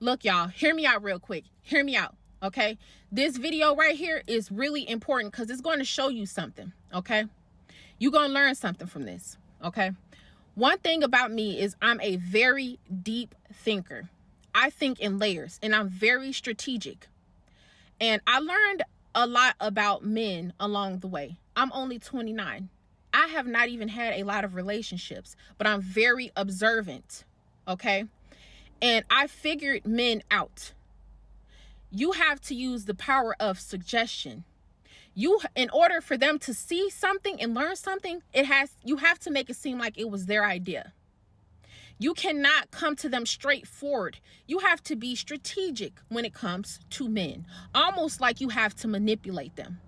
Look, y'all, hear me out real quick. Hear me out, okay? This video right here is really important because it's going to show you something, okay? You're going to learn something from this, okay? One thing about me is I'm a very deep thinker. I think in layers, and I'm very strategic. And I learned a lot about men along the way. I'm only 29. I have not even had a lot of relationships, but I'm very observant, okay? And I figured men out. You have to use the power of suggestion. In order for them to see something and learn something, you have to make it seem like it was their idea. You cannot come to them straightforward. You have to be strategic when it comes to men, almost like you have to manipulate them.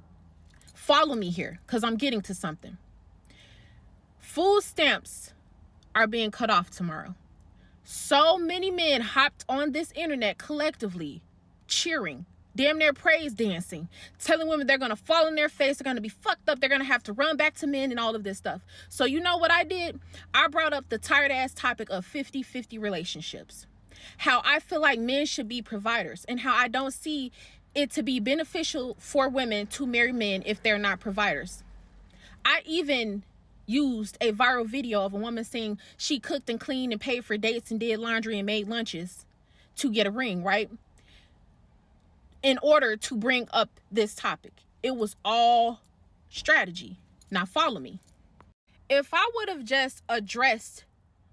Follow me here, because I'm getting to something. Food stamps are being cut off tomorrow. So many men hopped on this internet collectively, cheering, damn near praise dancing, telling women they're going to fall on their face, they're going to be fucked up, they're going to have to run back to men and all of this stuff. So you know what I did? I brought up the tired ass topic of 50-50 relationships. How I feel like men should be providers and how I don't see it to be beneficial for women to marry men if they're not providers. I even used a viral video of a woman saying she cooked and cleaned and paid for dates and did laundry and made lunches to get a ring, right? In order to bring up this topic. It was all strategy. Now follow me. If I would have just addressed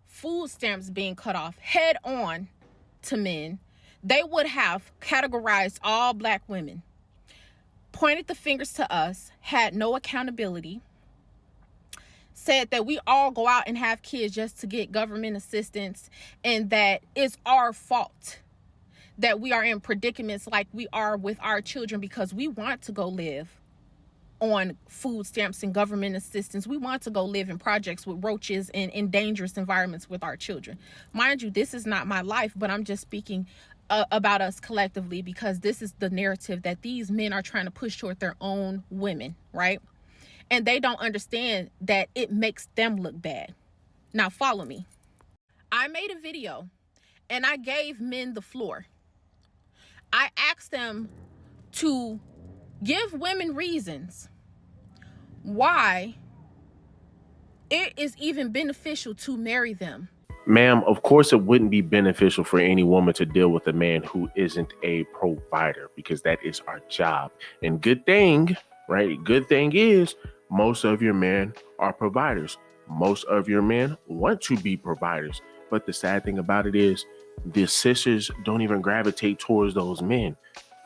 food stamps being cut off head on to men, they would have categorized all black women, pointed the fingers to us, had no accountability, said that we all go out and have kids just to get government assistance and that it's our fault that we are in predicaments like we are with our children because we want to go live on food stamps and government assistance. We want to go live in projects with roaches and in dangerous environments with our children. Mind you, this is not my life, but I'm just speaking about us collectively because this is the narrative that these men are trying to push toward their own women, right? And they don't understand that it makes them look bad. Now follow me. I made a video and I gave men the floor. I asked them to give women reasons why it is even beneficial to marry them. Ma'am, of course it wouldn't be beneficial for any woman to deal with a man who isn't a provider because that is our job. And good thing, right? Good thing is most of your men are providers. Most of your men want to be providers. But the sad thing about it is the sisters don't even gravitate towards those men.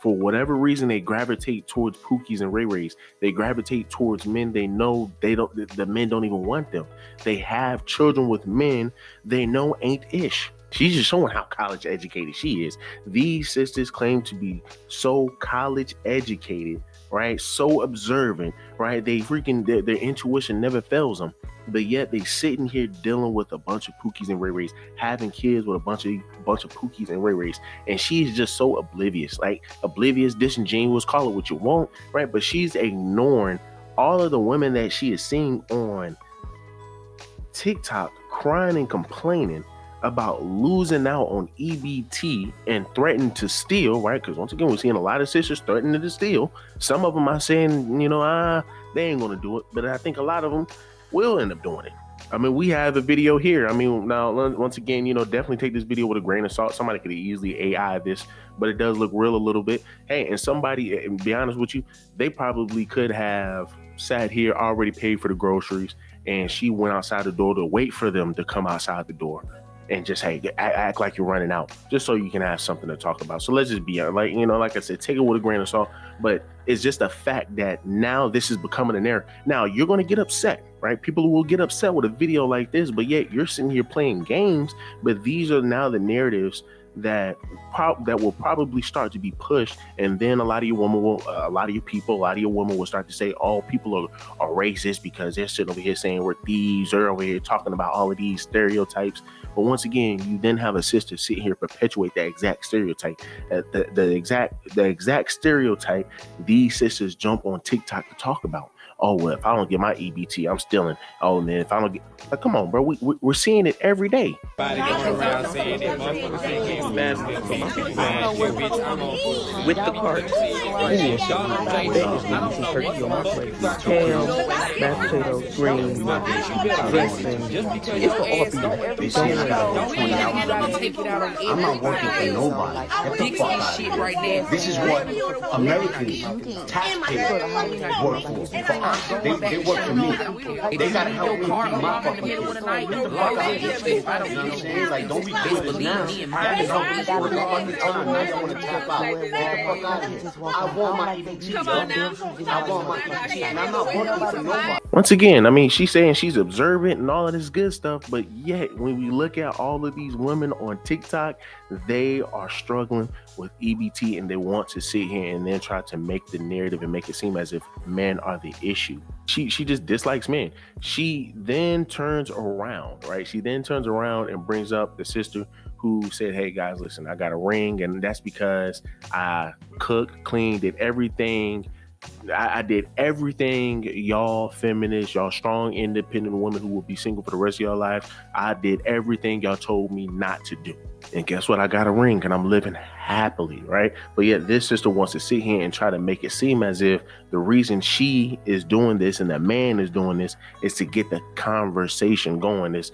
For whatever reason, they gravitate towards Pookies and Ray Rays. They gravitate towards men they know the men don't even want them. They have children with men they know ain't ish. She's just showing how college educated she is. These sisters claim to be so college educated, right? So observant, right? They freaking, their intuition never fails them. But yet they sitting here dealing with a bunch of Pookies and Ray Rays, having kids with a bunch of Pookies and Ray Rays. And she's just so oblivious, like oblivious, disingenuous, call it what you want, right? But she's ignoring all of the women that she is seeing on TikTok crying and complaining about losing out on EBT and threatening to steal, right? Because once again, we're seeing a lot of sisters threatening to steal. Some of them are saying, they ain't going to do it. But I think a lot of them will end up doing it. I mean, we have the video here. I mean, now, once again, definitely take this video with a grain of salt. Somebody could easily AI this, but it does look real a little bit. Hey, and somebody, and be honest with you, they probably could have sat here, already paid for the groceries, and she went outside the door to wait for them to come outside the door and just, hey, act like you're running out just so you can have something to talk about. So let's just be like I said, take it with a grain of salt, but it's just a fact that now this is becoming an error. Now you're going to get upset, right? People will get upset with a video like this, but yet you're sitting here playing games. But these are now the narratives that will probably start to be pushed, and then a lot of your women will, a lot of your people, a lot of your women will start to say all people are racist because they're sitting over here saying we're thieves. They're over here talking about all of these stereotypes. But once again, you then have a sister sit here perpetuate that exact stereotype, the exact stereotype these sisters jump on TikTok to talk about. Oh, well, if I don't get my EBT, I'm stealing. Oh, man, if I don't get, like, come on, bro, we're seeing it every day. Going around saying that motherfuckers ain't getting with the cart. Ham, mashed potatoes, greens, dressing. It's for all people. I'm not working for nobody. Get the fuck out of here. This is what American taxpayers work for. For us, they work for me. They gotta help me feed my fucking kids. Get the fuck out of here. You know what I'm saying? Like, don't be doing this now. I've been helping people work 100 times. Now you want to tap out. Get the fuck out of here. I want my EBT. I want my EBT. And I'm not working for nobody. Once again, I mean, she's saying she's observant and all of this good stuff, but yet when we look at all of these women on TikTok, they are struggling with EBT and they want to sit here and then try to make the narrative and make it seem as if men are the issue. She just dislikes men. She then turns around, right? She then turns around and brings up the sister who said, hey guys, listen, I got a ring, and that's because I cooked, cleaned, did everything. I did everything y'all feminists, y'all strong, independent women who will be single for the rest of your life. I did everything y'all told me not to do. And guess what? I got a ring and I'm living happily, right? But yet this sister wants to sit here and try to make it seem as if the reason she is doing this and the man is doing this is to get the conversation going. This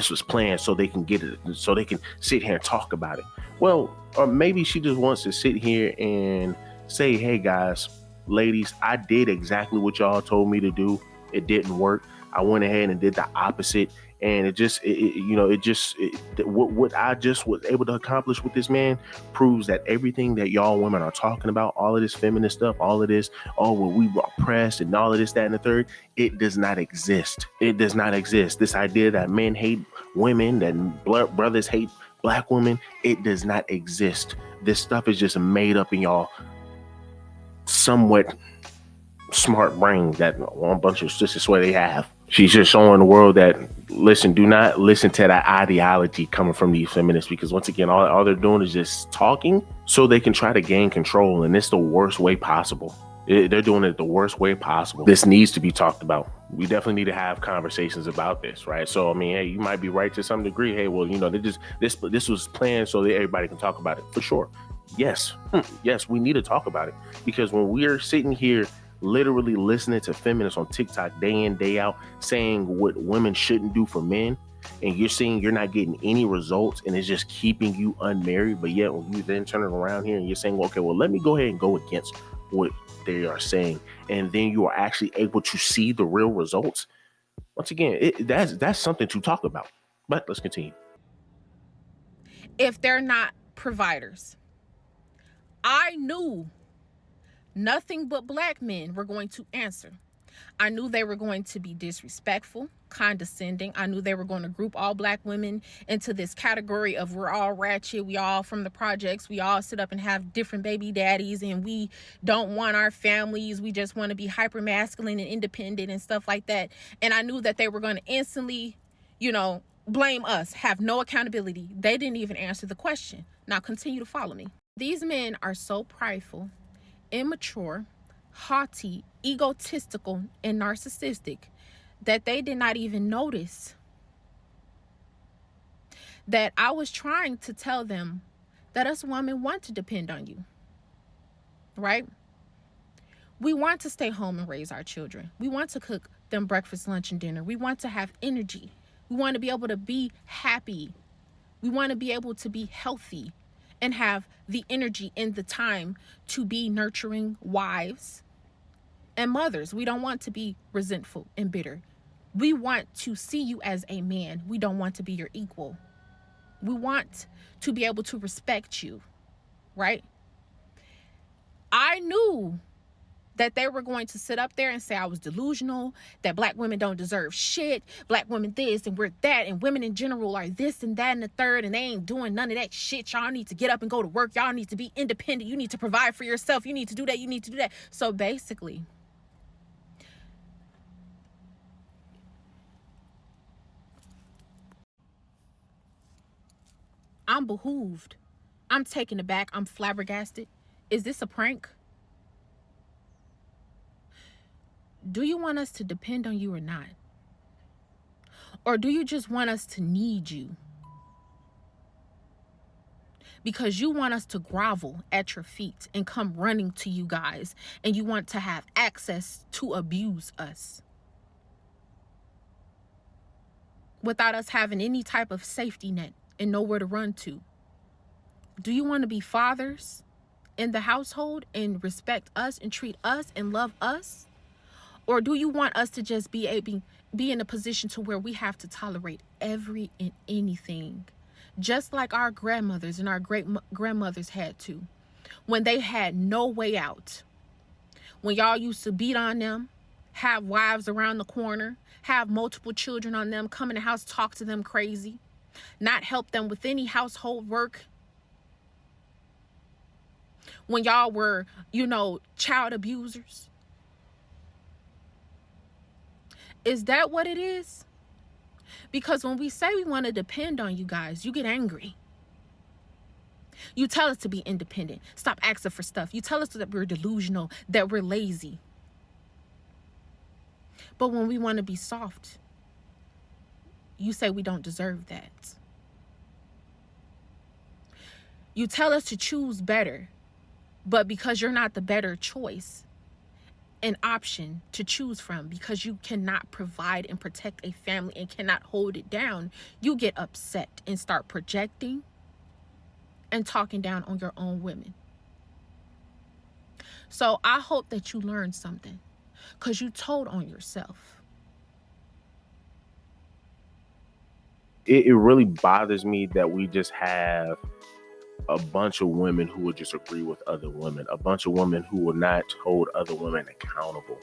was planned so they can get it, so they can sit here and talk about it. Well, or maybe she just wants to sit here and say, hey guys, ladies, I did exactly what y'all told me to do. It didn't work. I went ahead and did the opposite. And what I just was able to accomplish with this man proves that everything that y'all women are talking about, all of this feminist stuff, all of this, we were oppressed and all of this, that, and the third, it does not exist. It does not exist. This idea that men hate women, that brothers hate black women, it does not exist. This stuff is just made up in y'all somewhat smart brain that one bunch of sisters swear they have. She's just showing the world that, listen, do not listen to that ideology coming from these feminists, because once again, all they're doing is just talking so they can try to gain control, and it's the worst way possible. They're doing it the worst way possible. This needs to be talked about. We definitely need to have conversations about this, right? So, I mean, hey, you might be right to some degree. Hey, well, this was planned so that everybody can talk about it, for sure. Yes, we need to talk about it, because when we're sitting here literally listening to feminists on TikTok day in, day out, saying what women shouldn't do for men, and you're seeing you're not getting any results and it's just keeping you unmarried, but yet when you then turn it around here and you're saying, okay, well, let me go ahead and go against what they are saying, and then you are actually able to see the real results. Once again, that's something to talk about. But let's continue. If they're not providers, I knew nothing but black men were going to answer. I knew they were going to be disrespectful, condescending. I knew they were going to group all black women into this category of we're all ratchet, we all from the projects, we all sit up and have different baby daddies, and we don't want our families, we just want to be hyper masculine and independent and stuff like that. And I knew that they were going to instantly, blame us, have no accountability. They didn't even answer the question. Now continue to follow me. These men are so prideful, immature, haughty, egotistical, and narcissistic that they did not even notice that I was trying to tell them that us women want to depend on you, right? We want to stay home and raise our children. We want to cook them breakfast, lunch, and dinner. We want to have energy. We want to be able to be happy. We want to be able to be healthy and have the energy and the time to be nurturing wives and mothers. We don't want to be resentful and bitter. We want to see you as a man. We don't want to be your equal. We want to be able to respect you, right? I knew that they were going to sit up there and say I was delusional, that black women don't deserve shit, black women this and we're that, and women in general are this and that and the third, and they ain't doing none of that shit. Y'all need to get up and go to work. Y'all need to be independent. You need to provide for yourself. You need to do that. You need to do that. So basically, I'm behooved. I'm taken aback. I'm flabbergasted. Is this a prank? do you want us to depend on you or not? Or do you just want us to need you? Because you want us to grovel at your feet and come running to you guys, and you want to have access to abuse us without us having any type of safety net and nowhere to run to. Do you want to be fathers in the household and respect us and treat us and love us? Or do you want us to just be in a position to where we have to tolerate every and anything, just like our grandmothers and our great grandmothers had to, when they had no way out? When y'all used to beat on them, have wives around the corner, have multiple children on them, come in the house, talk to them crazy, not help them with any household work. When y'all were, child abusers. Is that what it is? Because when we say we want to depend on you guys, you get angry. You tell us to be independent. Stop asking for stuff. You tell us that we're delusional, that we're lazy. But when we want to be soft, you say we don't deserve that. You tell us to choose better, but because you're not the better choice, an option to choose from, because you cannot provide and protect a family and cannot hold it down, you get upset and start projecting and talking down on your own women. So I hope that you learned something, because you told on yourself. It really bothers me that we just have a bunch of women who would just agree with other women, a bunch of women who will not hold other women accountable,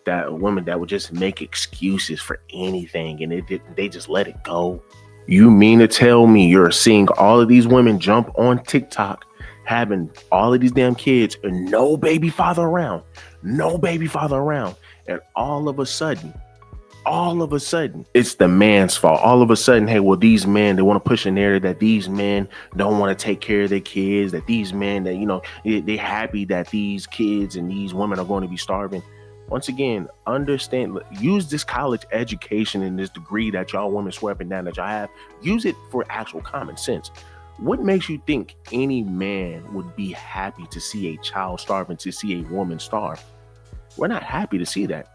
that women that would just make excuses for anything and they just let it go. You mean to tell me you're seeing all of these women jump on TikTok, having all of these damn kids and no baby father around, and all of a sudden, it's the man's fault. All of a sudden, hey, well, these men, they want to push a narrative that these men don't want to take care of their kids, that these men, that, they're happy that these kids and these women are going to be starving. Once again, understand, use this college education and this degree that y'all women swear up and down that y'all have, use it for actual common sense. What makes you think any man would be happy to see a child starving, to see a woman starve? We're not happy to see that.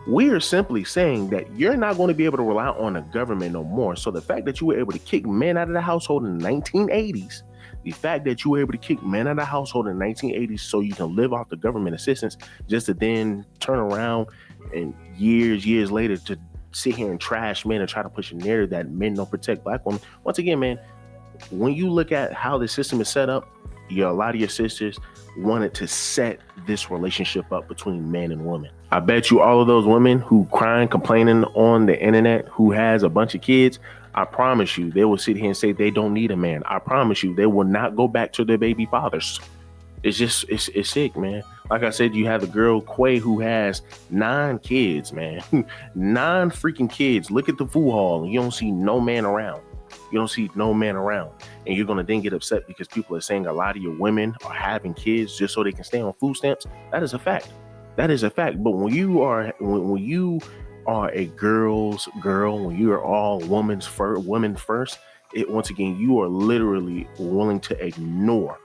We are simply saying that you're not going to be able to rely on the government no more. So the fact that you were able to kick men out of the household in the 1980s, the fact that you were able to kick men out of the household in the 1980s so you can live off the government assistance, just to then turn around and years later to sit here and trash men and try to push a narrative that men don't protect black women. Once again, man, when you look at how the system is set up, a lot of your sisters wanted to set this relationship up between men and women. I bet you all of those women who crying, complaining on the internet, who has a bunch of kids, I promise you, they will sit here and say they don't need a man. I promise you, they will not go back to their baby fathers. It's sick, man. Like I said, you have the girl Quay who has 9 kids, man. 9 freaking kids. Look at the food hall and you don't see no man around. And you're going to then get upset because people are saying a lot of your women are having kids just so they can stay on food stamps. That is a fact. But when you are a girl's girl, when you are all women first, once again, you are literally willing to ignore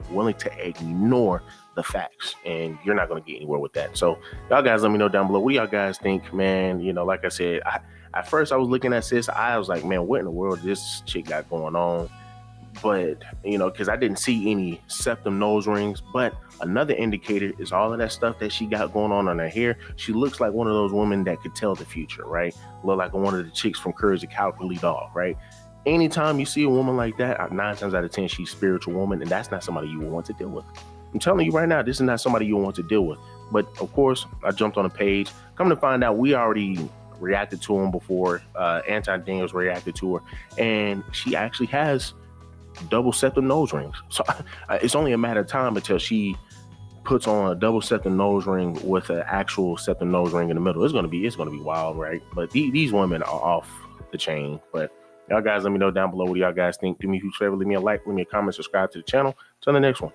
the facts, and you're not going to get anywhere with that. So y'all guys, let me know down below. What do y'all guys think, man? Like I said, at first I was looking at sis, I was like, man, what in the world this chick got going on? But, because I didn't see any septum nose rings. But another indicator is all of that stuff that she got going on her hair. She looks like one of those women that could tell the future, right? Look like one of the chicks from Courage the Cowardly Dog, right? Anytime you see a woman like that, 9 times out of 10, she's a spiritual woman, and that's not somebody you want to deal with. I'm telling you right now, this is not somebody you want to deal with. But of course, I jumped on a page. Come to find out, we already reacted to him before. Anton Daniels reacted to her, and she actually has double septum nose rings. So it's only a matter of time until she puts on a double septum nose ring with an actual septum nose ring in the middle. It's gonna be wild, right? But these women are off the chain. But y'all guys, let me know down below what y'all guys think. Do me a huge favor, leave me a like, leave me a comment, subscribe to the channel. Till the next one.